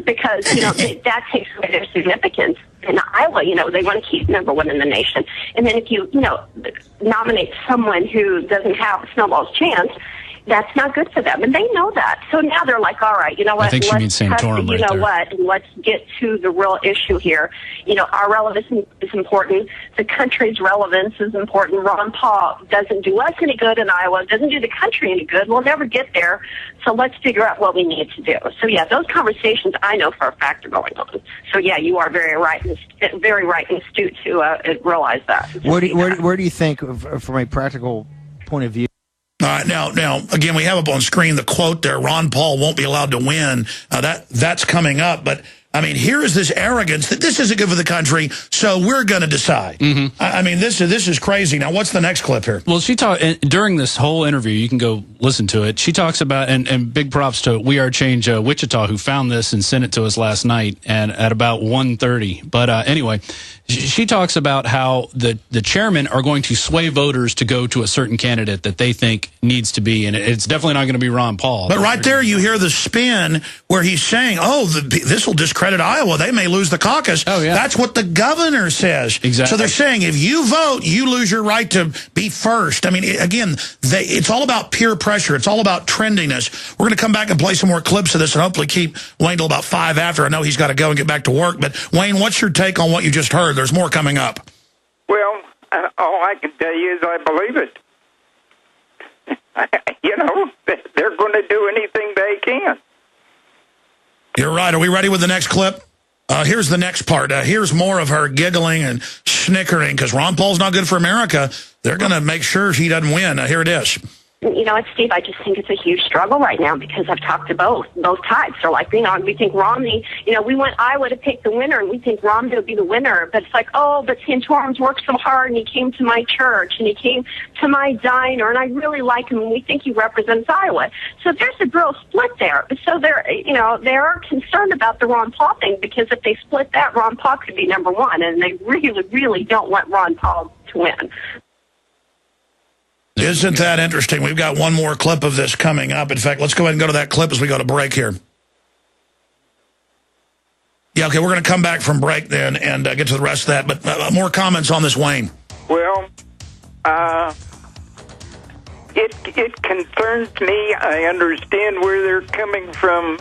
because, that takes away their significance. In Iowa, they want to keep number one in the nation. And then if you, nominate someone who doesn't have a snowball's chance, that's not good for them. And they know that. So now they're like, all right, you know what? I think she means Santorum right there. What? Let's get to the real issue here. Our relevance is important. The country's relevance is important. Ron Paul doesn't do us any good in Iowa, doesn't do the country any good. We'll never get there. So let's figure out what we need to do. So, yeah, those conversations I know for a fact are going on. So, yeah, you are very right and astute to realize that. Where do you think, from a practical point of view? Now, again, we have up on screen the quote there, Ron Paul won't be allowed to win. That's coming up. But, I mean, here is this arrogance that this isn't good for the country, so we're going to decide. I mean, this is crazy. Now, what's the next clip here? Well, she talked during this whole interview. You can go listen to it. She talks about, and big props to We Are Change Wichita, who found this and sent it to us last night and at about 1:30. But anyway, she talks about how the chairmen are going to sway voters to go to a certain candidate that they think needs to be, and it's definitely not going to be Ron Paul. But right there, you hear the spin where he's saying, this will discredit Iowa. They may lose the caucus. Oh, yeah. That's what the governor says. Exactly. So they're saying if you vote, you lose your right to be first. I mean, again, it's all about peer pressure. It's all about trendiness. We're going to come back and play some more clips of this and hopefully keep Wayne till about 5 after. I know he's got to go and get back to work. But, Wayne, what's your take on what you just heard? There's more coming up. Well, all I can tell you is I believe it. They're going to do anything they can. You're right. Are we ready with the next clip? Here's the next part. Here's more of her giggling and snickering because Ron Paul's not good for America. They're going to make sure he doesn't win. Here it is. Steve, I just think it's a huge struggle right now because I've talked to both types. They're like, we think Romney, we want Iowa to pick the winner, and we think Romney would be the winner. But it's like, but Santorum's worked so hard, and he came to my church, and he came to my diner, and I really like him, and we think he represents Iowa. So there's a real split there. So they're concerned about the Ron Paul thing because if they split that, Ron Paul could be number one, and they really, really don't want Ron Paul to win. Isn't that interesting? We've got one more clip of this coming up. In fact, let's go ahead and go to that clip as we go to break here. Yeah, okay, we're going to come back from break then and get to the rest of that. But more comments on this, Wayne. Well, it concerns me. I understand where they're coming from,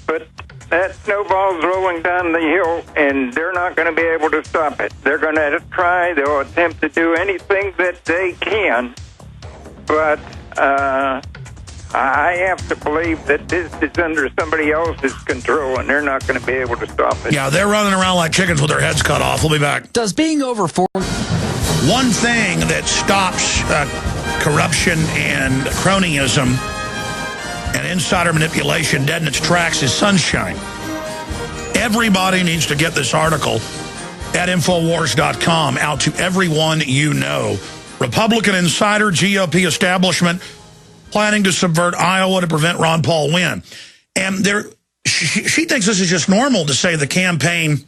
but that snowball's rolling down the hill, and they're not going to be able to stop it. They're going to try. They'll attempt to do anything that they can. But I have to believe that this is under somebody else's control, and they're not going to be able to stop it. Yeah, they're running around like chickens with their heads cut off. We'll be back. Does being over 4... One thing that stops corruption and cronyism and insider manipulation dead in its tracks is sunshine. Everybody needs to get this article at Infowars.com out to everyone you know. Republican insider, GOP establishment planning to subvert Iowa to prevent Ron Paul win. And she thinks this is just normal to say the campaign,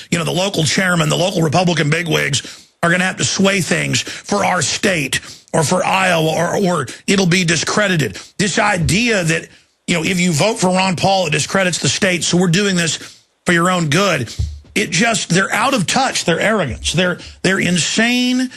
the local chairman, the local Republican bigwigs are going to have to sway things for our state or for Iowa or it'll be discredited. This idea that, if you vote for Ron Paul, it discredits the state, so we're doing this for your own good. They're out of touch, their arrogance. They're insane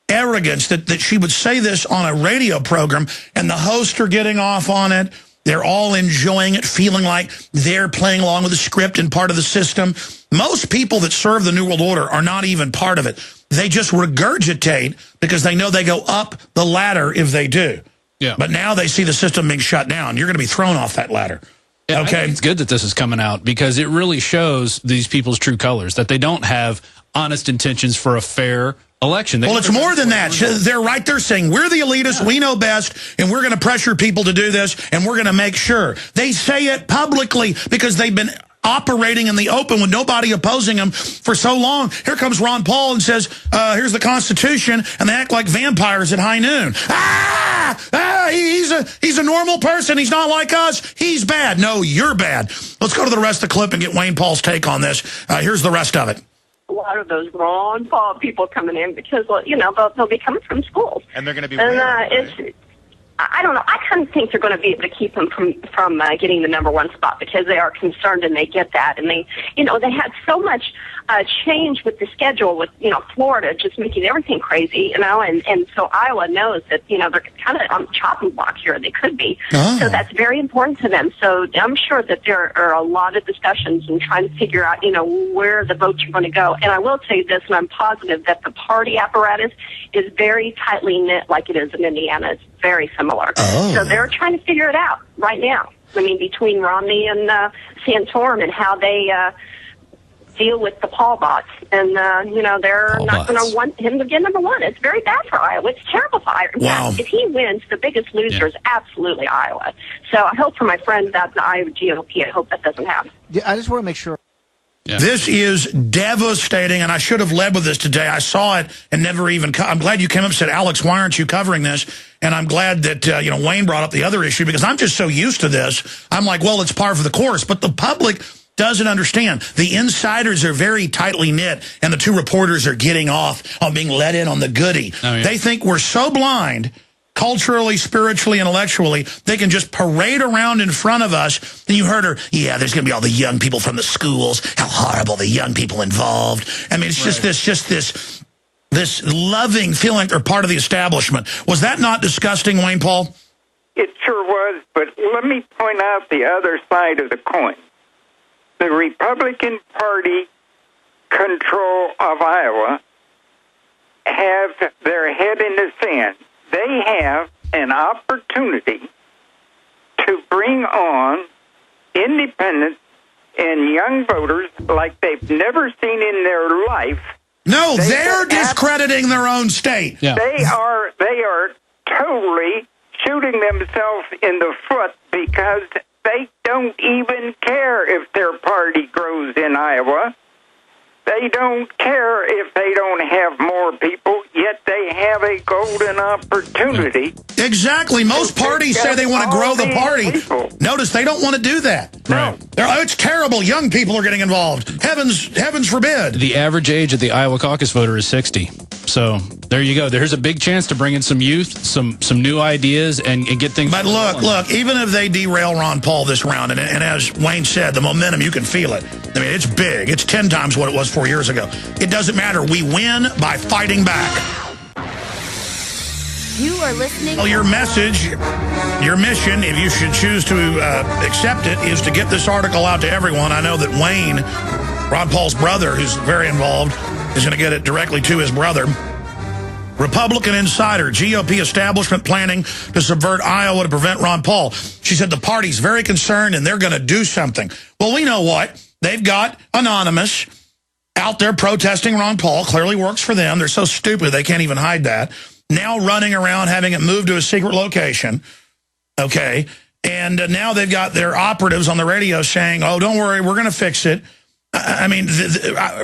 arrogance that she would say this on a radio program and the hosts are getting off on it. They're all enjoying it, feeling like they're playing along with the script and part of the system. Most people that serve the New World Order are not even part of it. They just regurgitate because they know they go up the ladder if they do. Yeah. But now they see the system being shut down. You're going to be thrown off that ladder. Yeah, okay. I think it's good that this is coming out because it really shows these people's true colors, that they don't have honest intentions for a fair election. Well, it's more than that. They're right there saying, we're the elitists, we know best, and we're going to pressure people to do this, and we're going to make sure. They say it publicly because they've been operating in the open with nobody opposing them for so long. Here comes Ron Paul and says, here's the Constitution, and they act like vampires at high noon. He's a normal person. He's not like us. He's bad. No, you're bad. Let's go to the rest of the clip and get Wayne Paul's take on this. Here's the rest of it. A lot of those Ron Paul people coming in because, they'll be coming from schools. And they're going to be I don't know. I kind of think they're going to be able to keep him from getting the #1 spot because they are concerned and they get that. And they, they had so much change with the schedule with, Florida just making everything crazy, and so Iowa knows that, they're kind of on the chopping block here. They could be. Oh. So that's very important to them. So I'm sure that there are a lot of discussions and trying to figure out, where the votes are going to go. And I will say this, and I'm positive that the party apparatus is very tightly knit like it is in Indiana. It's very similar. Oh. So they're trying to figure it out right now. I mean, between Romney and Santorum and how they deal with the Paul bots. And, they're Paul not going to want him to get #1. It's very bad for Iowa. It's terrible for Iowa. Wow. If he wins, the biggest loser is absolutely Iowa. So I hope for my friend that's the Iowa GOP, I hope that doesn't happen. Yeah, I just want to make sure. Yeah. This is devastating, and I should have led with this today. I saw it and never even... I'm glad you came up and said, Alex, why aren't you covering this? And I'm glad that, Wayne brought up the other issue, because I'm just so used to this. I'm like, well, it's par for the course. But the public doesn't understand. The insiders are very tightly knit, and the two reporters are getting off on being let in on the goodie. Oh, yeah. They think we're so blind... culturally, spiritually, intellectually, they can just parade around in front of us. And you heard her, yeah, there's going to be all the young people from the schools, how horrible the young people involved. I mean, it's this loving feeling they're part of the establishment. Was that not disgusting, Wayne Paul? It sure was, but let me point out the other side of the coin. The Republican Party control of Iowa have their head in the sand. They have an opportunity to bring on independents and young voters like they've never seen in their life. No, they're discrediting their own state. Yeah. They are totally shooting themselves in the foot because they don't even care if their party grows in Iowa. They don't care if they don't have more people, yet they have a golden opportunity. Exactly. Most parties say they want to grow the party. People. Notice they don't want to do that. Right. It's terrible. Young people are getting involved. Heavens forbid. The average age of the Iowa caucus voter is 60. So there you go. There's a big chance to bring in some youth, some new ideas, and get things. But look, even if they derail Ron Paul this round, and as Wayne said, the momentum, you can feel it. I mean, it's big. It's 10 times what it was 4 years ago. It doesn't matter. We win by fighting back. You are listening. Well, your message, your mission, if you should choose to accept it, is to get this article out to everyone. I know that Wayne, Ron Paul's brother, who's very involved, is going to get it directly to his brother. Republican insider, GOP establishment planning to subvert Iowa to prevent Ron Paul. She said the party's very concerned and they're going to do something. Well, we know what. They've got Anonymous out there protesting Ron Paul. Clearly works for them. They're so stupid they can't even hide that. Now running around having it moved to a secret location. Okay. And now they've got their operatives on the radio saying, oh, don't worry, we're going to fix it. I mean,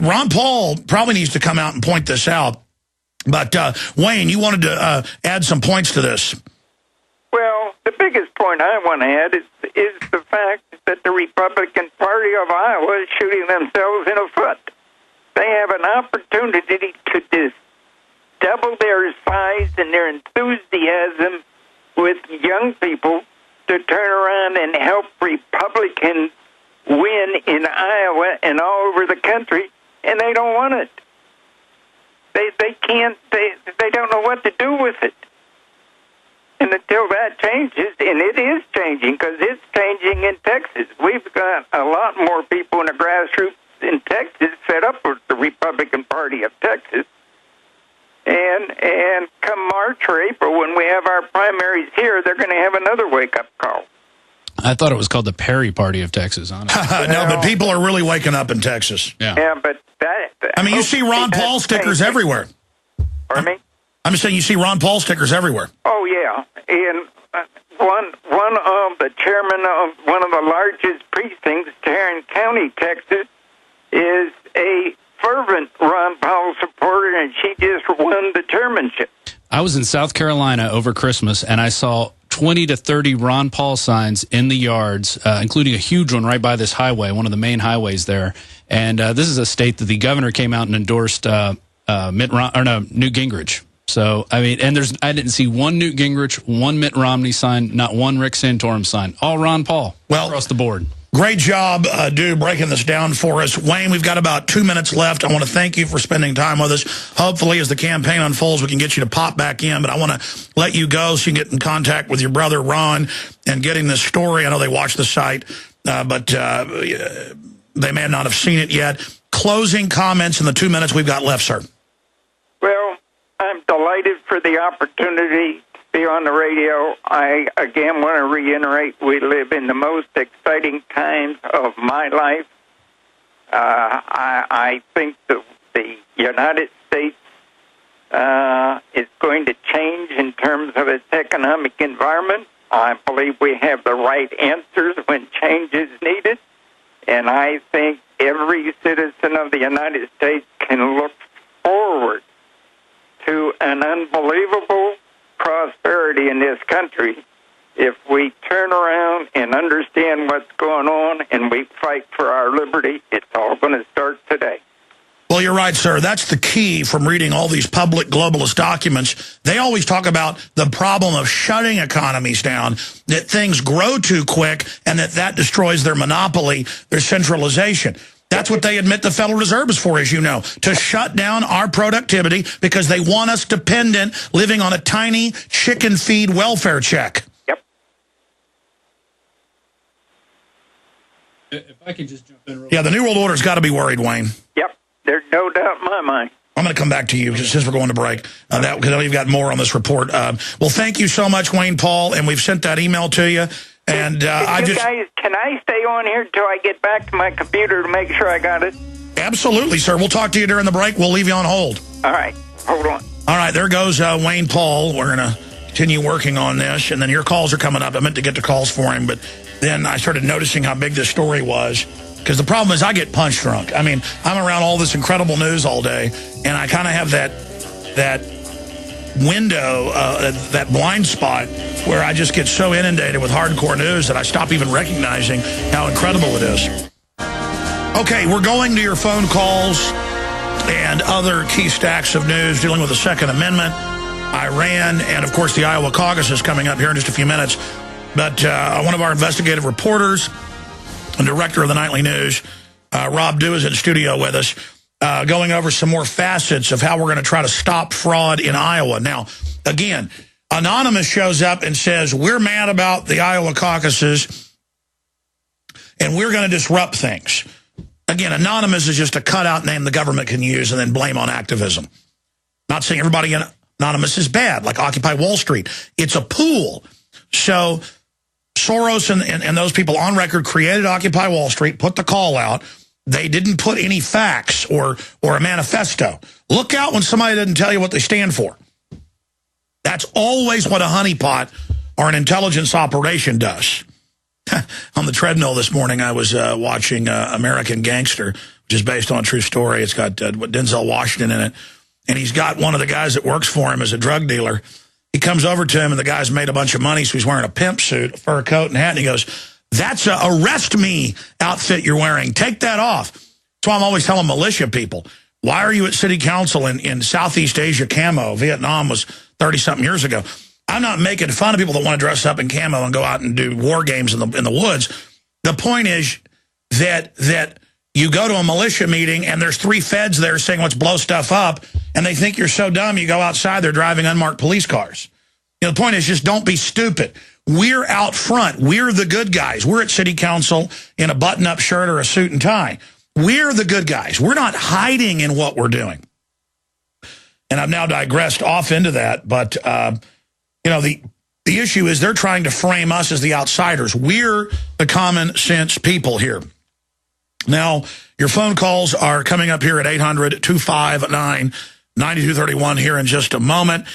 Ron Paul probably needs to come out and point this out. But, Wayne, you wanted to add some points to this. Well, the biggest point I want to add is the fact that the Republican Party of Iowa is shooting themselves in the foot. They have an opportunity to double their size and their enthusiasm with young people to turn around and help Republicans win in Iowa and all over the country, and they don't want it. They can't. They don't know what to do with it. And until that changes, and it is changing because it's changing in Texas. We've got a lot more people in the grassroots in Texas fed up with the Republican Party of Texas. And come March or April, when we have our primaries here, they're going to have another wake-up call. I thought it was called the Perry Party of Texas, honestly. No, but people are really waking up in Texas. Yeah, but I mean, you see Ron Paul stickers everywhere. Pardon me? I'm just saying you see Ron Paul stickers everywhere. Oh, yeah. And one of the chairman of one of the largest precincts, Tarrant County, Texas, is a fervent Ron Paul supporter, and she just won the chairmanship. I was in South Carolina over Christmas, and I saw 20 to 30 Ron Paul signs in the yards, including a huge one right by this highway, one of the main highways there. And this is a state that the governor came out and endorsed Newt Gingrich. So, I mean, and I didn't see one Newt Gingrich, one Mitt Romney sign, not one Rick Santorum sign. All Ron Paul across the board. Great job, dude, breaking this down for us. Wayne, we've got about 2 minutes left. I want to thank you for spending time with us. Hopefully, as the campaign unfolds, we can get you to pop back in. But I want to let you go so you can get in contact with your brother, Ron, and getting this story. I know they watch the site, but they may not have seen it yet. Closing comments in the 2 minutes we've got left, sir. Well, I'm delighted for the opportunity to be on the radio. I, again, want to reiterate, we live in the most exciting times of my life. I think that the United States is going to change in terms of its economic environment. I believe we have the right answers when change is needed. And I think every citizen of the United States can look forward to an unbelievable prosperity in this country if we turn around and understand what's going on and we fight for our liberty. It's all going to start today. Well, you're right, sir. That's the key from reading all these public globalist documents. They always talk about the problem of shutting economies down, that things grow too quick, and that destroys their monopoly, their centralization. That's what they admit the Federal Reserve is for, as you know, to shut down our productivity because they want us dependent, living on a tiny chicken feed welfare check. Yep. If I can just jump in real Yeah, the New World Order's got to be worried, Wayne. Yep. There's no doubt in my mind. I'm going to come back to you since we're going to break, because I know you've got more on this report. Well, thank you so much, Wayne Paul, and we've sent that email to you. And guys, can I stay on here until I get back to my computer to make sure I got it? Absolutely, sir. We'll talk to you during the break. We'll leave you on hold. All right. Hold on. All right, there goes Wayne Paul. We're going to continue working on this, and then your calls are coming up. I meant to get to calls for him, but then I started noticing how big this story was. Because the problem is I get punch drunk. I mean, I'm around all this incredible news all day, and I kind of have that window, that blind spot where I just get so inundated with hardcore news that I stop even recognizing how incredible it is. Okay, we're going to your phone calls and other key stacks of news dealing with the Second Amendment, Iran, and, of course, the Iowa caucus is coming up here in just a few minutes. But one of our investigative reporters and director of the Nightly News, Rob Dew, is in studio with us, going over some more facets of how we're going to try to stop fraud in Iowa. Now, again, Anonymous shows up and says, we're mad about the Iowa caucuses, and we're going to disrupt things. Again, Anonymous is just a cutout name the government can use and then blame on activism. Not saying everybody in Anonymous is bad, like Occupy Wall Street. It's a pool. So Soros and those people on record created Occupy Wall Street, put the call out. They didn't put any facts or a manifesto. Look out when somebody doesn't tell you what they stand for. That's always what a honeypot or an intelligence operation does. On the treadmill this morning, I was watching American Gangster, which is based on a true story. It's got Denzel Washington in it. And he's got one of the guys that works for him as a drug dealer. He comes over to him, and the guy's made a bunch of money, so he's wearing a pimp suit, a fur coat, and hat, and he goes, that's a arrest me outfit you're wearing. Take that off. That's why I'm always telling militia people, why are you at city council in Southeast Asia camo? Vietnam was 30-something years ago. I'm not making fun of people that want to dress up in camo and go out and do war games in the woods. The point is that you go to a militia meeting, and there's 3 feds there saying, let's blow stuff up, and they think you're so dumb you go outside, they're driving unmarked police cars. You know, the point is just don't be stupid. We're out front. We're the good guys. We're at city council in a button-up shirt or a suit and tie. We're the good guys. We're not hiding in what we're doing. And I've now digressed off into that, but, you know, the issue is they're trying to frame us as the outsiders. We're the common sense people here. Now, your phone calls are coming up here at 800-259-9231 here in just a moment.